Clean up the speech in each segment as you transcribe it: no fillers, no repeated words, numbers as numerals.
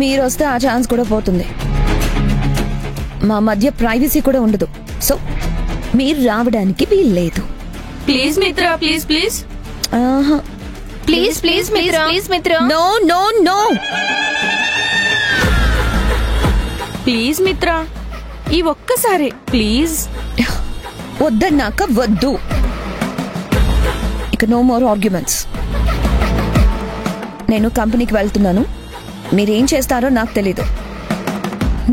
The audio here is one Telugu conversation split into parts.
మీరు వస్తే ఆ ఛాన్స్ కూడా పోతుంది. మా మధ్య ప్రైవసీ కూడా ఉండదు. సో మీరు రావడానికి వీల్లేదు. ప్లీజ్ మిత్ర, ప్లీజ్ ప్లీజ్. ప్లీజ్ ప్లీజ్ మిత్ర, ప్లీజ్ మిత్ర. నో నో నో, ప్లీజ్ మిత్ర, ఈ ఒక్కసారి ప్లీజ్. వద్దన్నాక వద్దు. ఇక నో మోర్ ఆర్గ్యుమెంట్స్. నేను కంపెనీకి వెళ్తున్నాను. మీరేం చేస్తారో నాకు తెలీదు.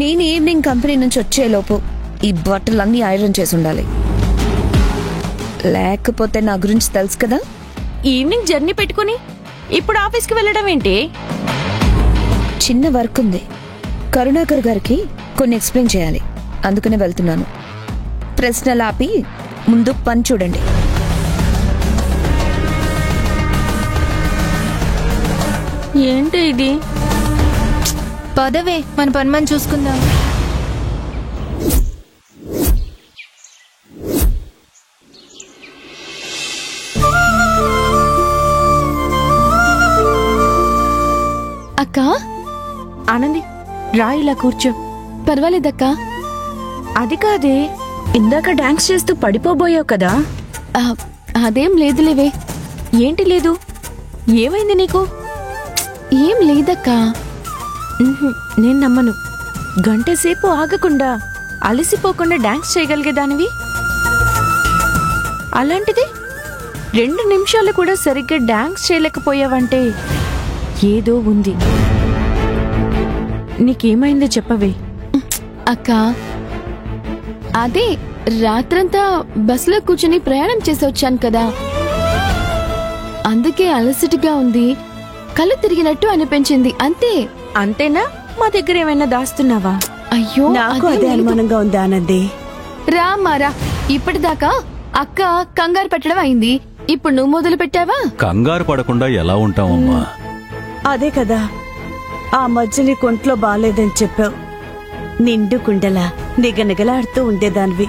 నేను ఈవినింగ్ కంపెనీ నుంచి వచ్చేలోపు ఈ బట్టలన్నీ ఐరన్ చేసి ఉండాలి. లేకపోతే నా గురించి తెలుసు కదా. ఈవినింగ్ జర్నీ పెట్టుకుని ఇప్పుడు ఆఫీస్కి వెళ్ళడం ఏంటి? చిన్న వర్క్ ఉంది. కరుణాకర్ గారికి కొన్ని ఎక్స్ప్లెయిన్ చేయాలి. అందుకనే వెళ్తున్నాను. ప్రశ్నలు ఆపి ముందు పని చూడండి. ఏంటి ఇది? పదవే, మన పని మనం చూసుకుందాం. అక్క, ఆనంది రా, ఇలా కూర్చో. పర్వాలేదక్క. అది కాదే, ఇందాక డాన్స్ చేస్తూ పడిపోబోయావు కదా. అదేం లేదులేవే. ఏంటి లేదు? ఏమైంది నీకు? ఏం లేదక్కా. నేను నమ్మను. గంట సేపు ఆగకుండా అలసిపోకుండా డాన్స్ చేయగలిగేదానివి. అలాంటిది 2 నిమిషాలు కూడా సరిగ్గా డాన్స్ చేయలేకపోయావంటే ఏదో ఉంది. నీకేమైందో చెప్పవే. అక్క, అదే రాత్రంతా బస్సులో కూర్చుని ప్రయాణం చేసి వచ్చాను కదా, అందుకే అలసటగా ఉంది. కళ్ళు తిరిగినట్టు అనిపించింది. అంతే. అంతేనా? మా దగ్గర ఏమైనా దాస్తున్నావా? అయ్యో, నాకు అదే అనుమానంగా ఉంది ఆనంది. రా మారా, ఇప్పటిదాకా అక్క కంగారు పెట్టడం అయింది. ఇప్పుడు నువ్వు మొదలు పెట్టావా? కంగారు పడకుండా ఎలా ఉంటావమ్మా? అదే కదా, ఆ మధ్య నీ కొంట్లో బాలేదని చెప్పావు. నిండు కుండలా నిగనిగలాడుతూ ఉండేదానివి.